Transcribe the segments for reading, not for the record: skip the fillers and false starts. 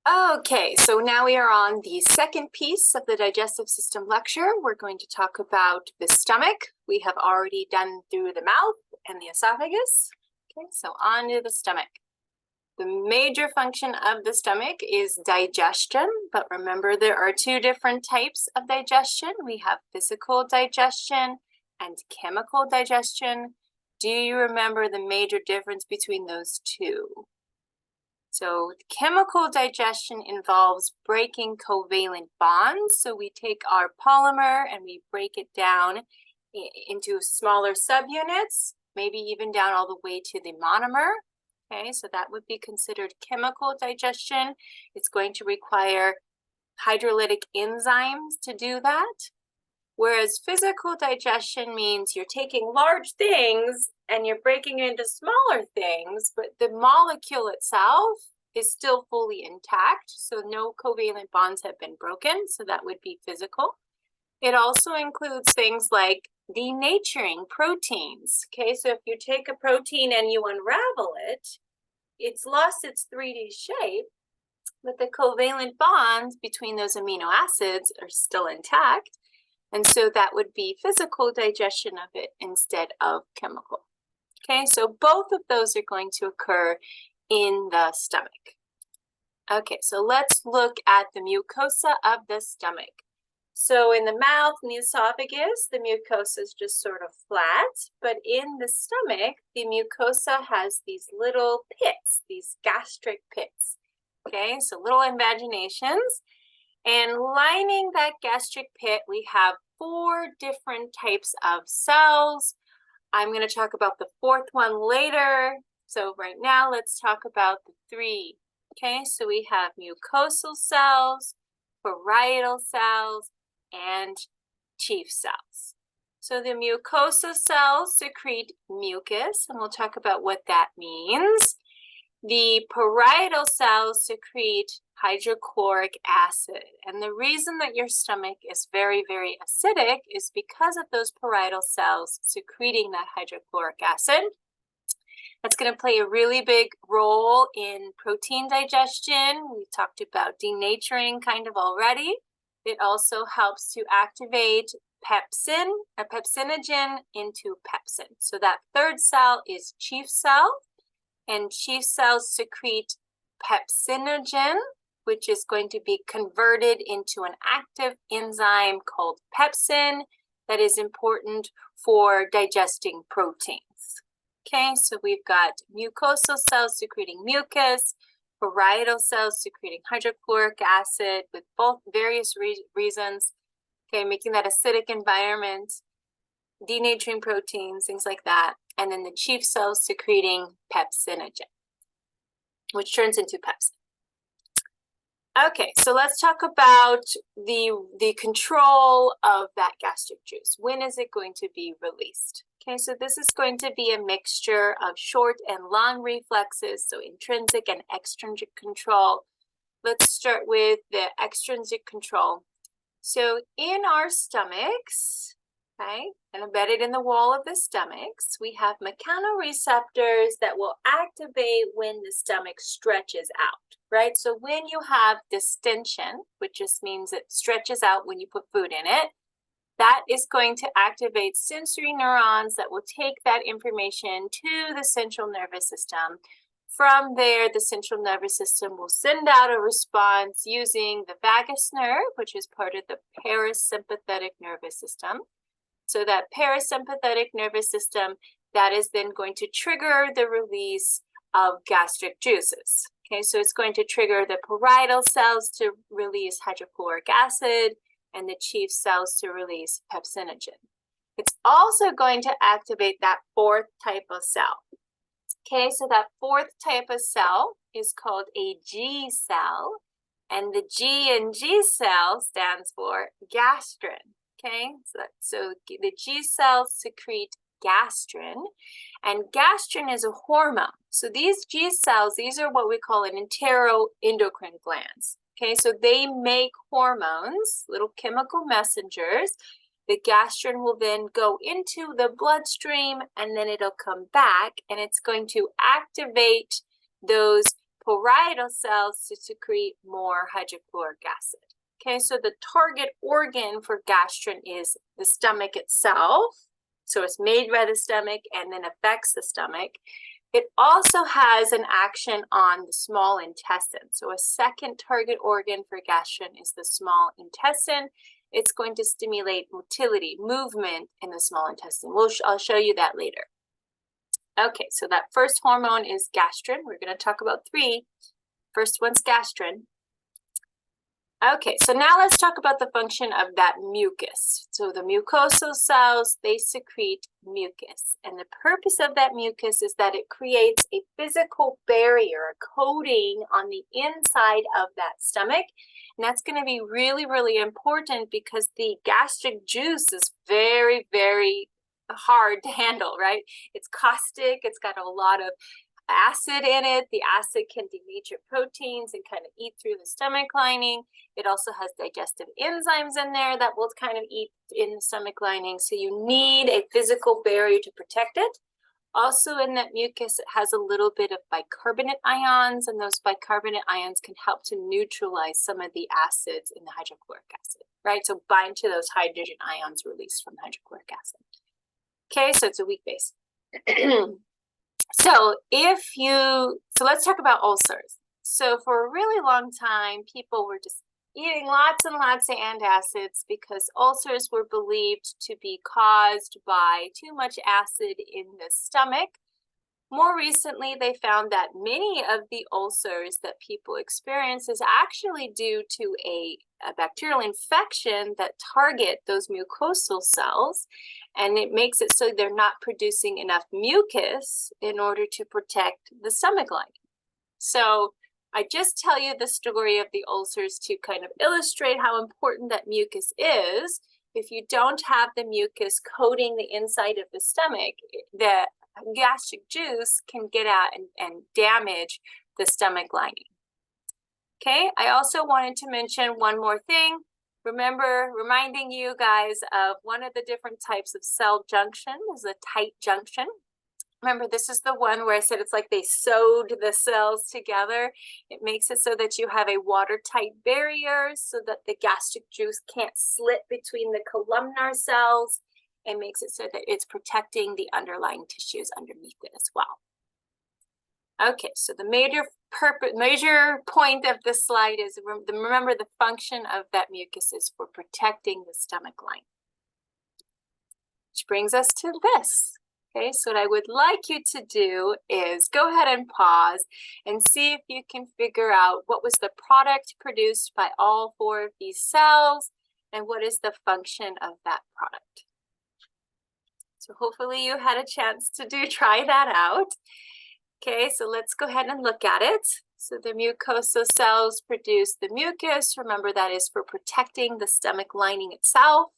Okay, so now we are on the second piece of the digestive system lecture. We're going to talk about the stomach. We have already done through the mouth and the esophagus. Okay, so on to the stomach. The major function of the stomach is digestion, but remember there are two different types of digestion. We have physical digestion and chemical digestion. Do you remember the major difference between those two? So chemical digestion involves breaking covalent bonds. So we take our polymer and we break it down into smaller subunits, maybe even down all the way to the monomer. Okay, so that would be considered chemical digestion. It's going to require hydrolytic enzymes to do that. Whereas physical digestion means you're taking large things and you're breaking it into smaller things, but the molecule itself is still fully intact. So no covalent bonds have been broken. So that would be physical. It also includes things like denaturing proteins. Okay, so if you take a protein and you unravel it, it's lost its 3D shape, but the covalent bonds between those amino acids are still intact. And so that would be physical digestion of it instead of chemical. Okay, so both of those are going to occur in the stomach. Okay, so let's look at the mucosa of the stomach. So in the mouth and the esophagus, the mucosa is just sort of flat, but in the stomach, the mucosa has these little pits, these gastric pits. Okay, so little imaginations. And lining that gastric pit, we have 4 different types of cells. I'm going to talk about the 4th one later. So right now, let's talk about the 3. Okay, so we have mucosal cells, parietal cells, and chief cells. So the mucosal cells secrete mucus, and we'll talk about what that means. The parietal cells secrete hydrochloric acid. And the reason that your stomach is very, very acidic is because of those parietal cells secreting that hydrochloric acid. That's going to play a really big role in protein digestion. We talked about denaturing kind of already. It also helps to activate pepsin, or pepsinogen into pepsin. So that 3rd cell is chief cell. And chief cells secrete pepsinogen, which is going to be converted into an active enzyme called pepsin that is important for digesting proteins. Okay, so we've got mucosal cells secreting mucus, parietal cells secreting hydrochloric acid with both various reasons, okay, making that acidic environment, denaturing proteins, things like that. And then the chief cells secreting pepsinogen, which turns into pepsin. Okay, so let's talk about the control of that gastric juice. When is it going to be released? Okay, so this is going to be a mixture of short and long reflexes, so intrinsic and extrinsic control. Let's start with the extrinsic control. So in our stomachs, okay, and embedded in the wall of the stomachs, we have mechanoreceptors that will activate when the stomach stretches out, right? So when you have distension, which just means it stretches out when you put food in it, that is going to activate sensory neurons that will take that information to the central nervous system. From there, the central nervous system will send out a response using the vagus nerve, which is part of the parasympathetic nervous system. So that parasympathetic nervous system, that is then going to trigger the release of gastric juices. Okay, so it's going to trigger the parietal cells to release hydrochloric acid and the chief cells to release pepsinogen. It's also going to activate that 4th type of cell. Okay, so that 4th type of cell is called a G cell, and the G in G cell stands for gastrin. Okay, so the G cells secrete gastrin, and gastrin is a hormone. So these G cells, these are what we call an enteroendocrine glands. Okay, so they make hormones, little chemical messengers. The gastrin will then go into the bloodstream, and then it'll come back, and it's going to activate those parietal cells to secrete more hydrochloric acid. Okay, so the target organ for gastrin is the stomach itself. So it's made by the stomach and then affects the stomach. It also has an action on the small intestine. So a second target organ for gastrin is the small intestine. It's going to stimulate motility, movement in the small intestine. I'll show you that later. Okay, so that first hormone is gastrin. We're going to talk about three. First one's gastrin. Okay, so now let's talk about the function of that mucus. So the mucosal cells, they secrete mucus. And the purpose of that mucus is that it creates a physical barrier, a coating on the inside of that stomach. And that's going to be really, really important because the gastric juice is very, very hard to handle, right? It's caustic, it's got a lot of acid in it. The acid can denature proteins and kind of eat through the stomach lining. It also has digestive enzymes in there that will kind of eat in the stomach lining. So you need a physical barrier to protect it. Also in that mucus, it has a little bit of bicarbonate ions, and those bicarbonate ions can help to neutralize some of the acids in the hydrochloric acid, right? So bind to those hydrogen ions released from the hydrochloric acid. Okay, so it's a weak base. So let's talk about ulcers. So for a really long time, people were just eating lots and lots of antacids because ulcers were believed to be caused by too much acid in the stomach. More recently, they found that many of the ulcers that people experience is actually due to a bacterial infection that target those mucosal cells, and it makes it so they're not producing enough mucus in order to protect the stomach lining. So I just tell you the story of the ulcers to kind of illustrate how important that mucus is. If you don't have the mucus coating the inside of the stomach, the gastric juice can get out and damage the stomach lining. Okay, I also wanted to mention one more thing. Reminding you guys of one of the different types of cell junction is a tight junction. Remember, this is the one where I said it's like they sewed the cells together. It makes it so that you have a watertight barrier so that the gastric juice can't slip between the columnar cells. It makes it so that it's protecting the underlying tissues underneath it as well. Okay, so the major point of this slide is remember the function of that mucus is for protecting the stomach line. Which brings us to this. Okay, so what I would like you to do is go ahead and pause and see if you can figure out what was the product produced by all four of these cells and what is the function of that product. So hopefully you had a chance to try that out. Okay, so let's go ahead and look at it. So the mucosal cells produce the mucus. Remember, that is for protecting the stomach lining itself.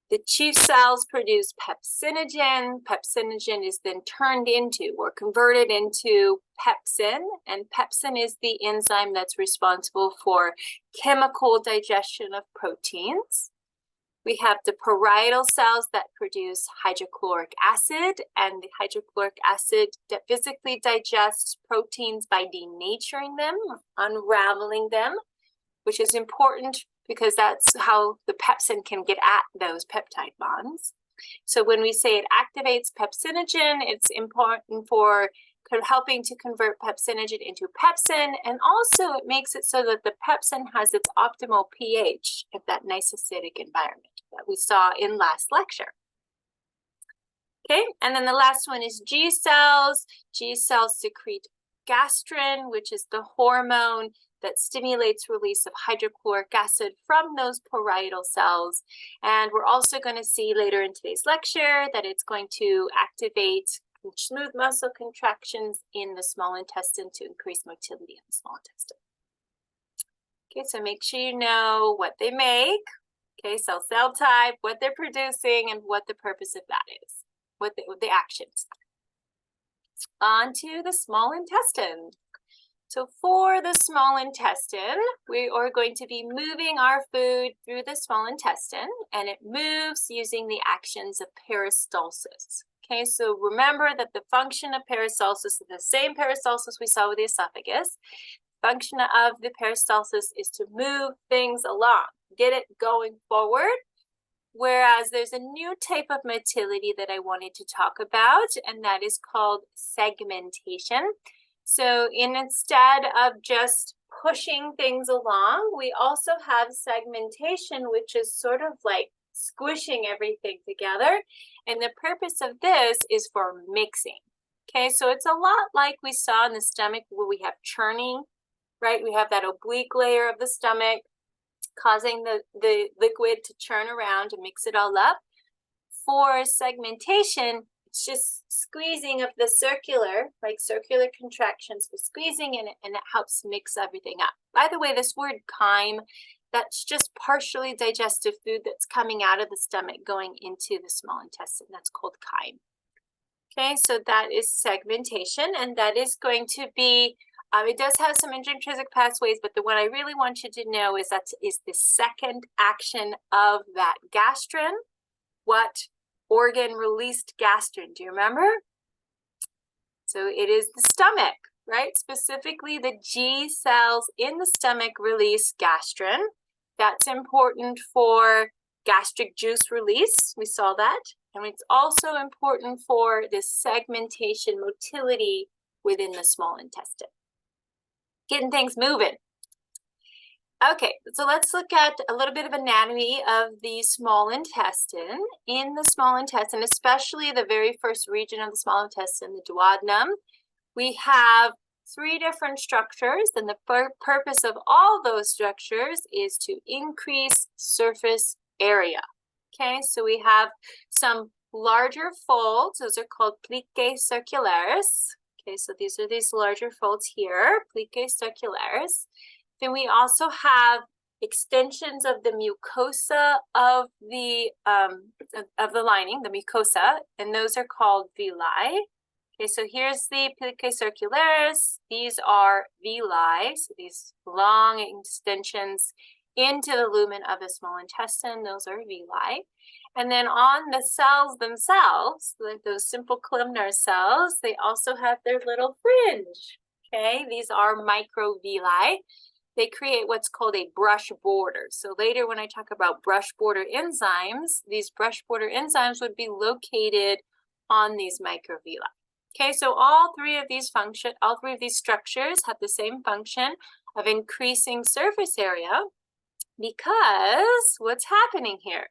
The chief cells produce pepsinogen. Pepsinogen is then turned into or converted into pepsin, and pepsin is the enzyme that's responsible for chemical digestion of proteins. We have the parietal cells that produce hydrochloric acid, and the hydrochloric acid that physically digests proteins by denaturing them, unraveling them, which is important because that's how the pepsin can get at those peptide bonds. So when we say it activates pepsinogen, it's important for helping to convert pepsinogen into pepsin, and also it makes it so that the pepsin has its optimal pH of that nice acidic environment that we saw in last lecture. Okay, and then the last one is G cells. G cells secrete gastrin, which is the hormone that stimulates release of hydrochloric acid from those parietal cells. And we're also going to see later in today's lecture that it's going to activate smooth muscle contractions in the small intestine to increase motility in the small intestine. Okay, so make sure you know what they make. Okay, cell type, what they're producing, and what the purpose of that is, what the actions. On to the small intestine. So for the small intestine, we are going to be moving our food through the small intestine, and it moves using the actions of peristalsis. Okay, so remember that the function of peristalsis is the same peristalsis we saw with the esophagus. The function of the peristalsis is to move things along, get it going forward. Whereas there's a new type of motility that I wanted to talk about, and that is called segmentation. So instead of just pushing things along, we also have segmentation, which is sort of like squishing everything together. And the purpose of this is for mixing. Okay, so it's a lot like we saw in the stomach where we have churning, right? We have that oblique layer of the stomach causing the liquid to churn around and mix it all up. For segmentation, it's just squeezing of the circular, like circular contractions for squeezing in it, and it helps mix everything up. By the way, this word chyme, that's just partially digestive food that's coming out of the stomach going into the small intestine. That's called chyme. Okay, so that is segmentation, and that is going to be, it does have some intrinsic pathways, but the one I really want you to know is that is the second action of that gastrin. What organ released gastrin? Do you remember? So it is the stomach, right? Specifically, the G cells in the stomach release gastrin. That's important for gastric juice release. We saw that. And it's also important for this segmentation motility within the small intestine. Getting things moving. Okay, so let's look at a little bit of anatomy of the small intestine. In the small intestine, especially the very first region of the small intestine, the duodenum, we have three different structures, and the purpose of all those structures is to increase surface area. Okay, so we have some larger folds. Those are called plicae circularis. Okay, so these are these larger folds here, plicae circularis. Then we also have extensions of the mucosa of the lining, the mucosa, and those are called villi. Okay, so here's the plicae circularis. These are villi, so these long extensions into the lumen of the small intestine. Those are villi. And then on the cells themselves, like those simple columnar cells, they also have their little fringe. Okay, these are microvilli. They create what's called a brush border. So later when I talk about brush border enzymes, these brush border enzymes would be located on these microvilli. Okay, so all three of these structures have the same function of increasing surface area, because what's happening here?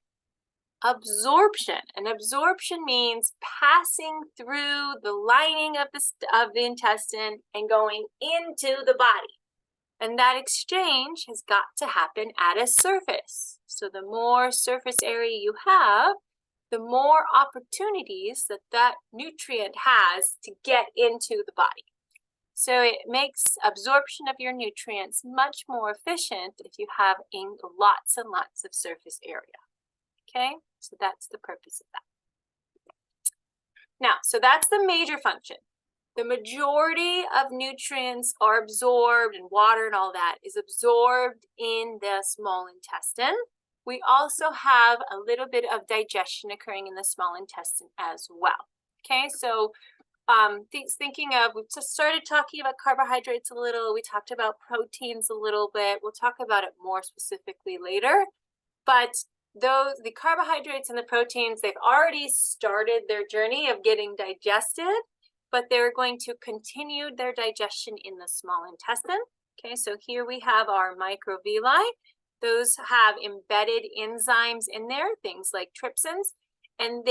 Absorption. And absorption means passing through the lining of the intestine and going into the body. And that exchange has got to happen at a surface. So the more surface area you have, the more opportunities that that nutrient has to get into the body. So it makes absorption of your nutrients much more efficient if you have lots and lots of surface area. Okay, so that's the purpose of that. Now, so that's the major function. The majority of nutrients are absorbed, and water and all that is absorbed in the small intestine. We also have a little bit of digestion occurring in the small intestine as well. Okay, so thinking of, we've just started talking about carbohydrates a little. We talked about proteins a little bit. We'll talk about it more specifically later. But the carbohydrates and the proteins, they've already started their journey of getting digested, but they're going to continue their digestion in the small intestine. Okay, so here we have our microvilli. Those have embedded enzymes in there, things like trypsins, and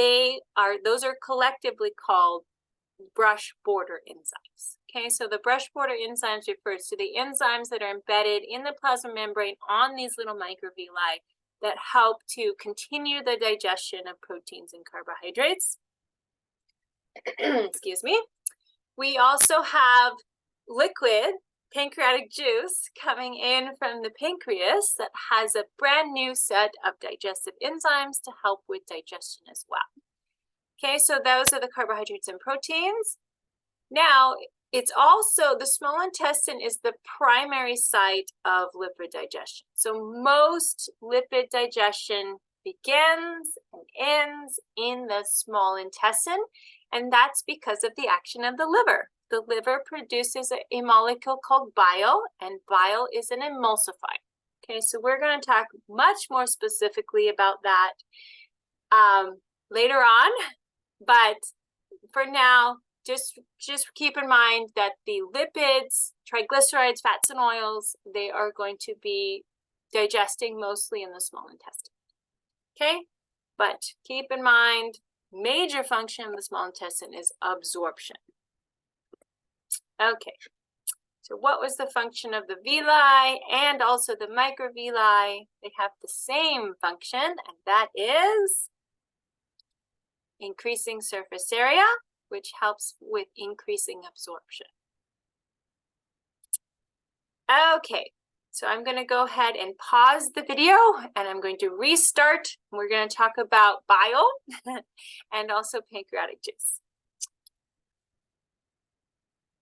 those are collectively called brush border enzymes. Okay, so the brush border enzymes refers to the enzymes that are embedded in the plasma membrane on these little microvilli that help to continue the digestion of proteins and carbohydrates. Excuse me. We also have liquid pancreatic juice coming in from the pancreas that has a brand new set of digestive enzymes to help with digestion as well. Okay, so those are the carbohydrates and proteins. Now, It's also, the small intestine is the primary site of lipid digestion. So most lipid digestion begins and ends in the small intestine, and that's because of the action of the liver. The liver produces a molecule called bile, and bile is an emulsifier. Okay, so we're going to talk much more specifically about that later on, but for now, just keep in mind that the lipids, triglycerides, fats, and oils, they are going to be digesting mostly in the small intestine. Okay, but keep in mind, major function of the small intestine is absorption. Okay, so what was the function of the villi and also the microvilli? They have the same function, and that is increasing surface area, which helps with increasing absorption. Okay, so I'm going to go ahead and pause the video, and I'm going to restart. We're going to talk about bile and also pancreatic juice.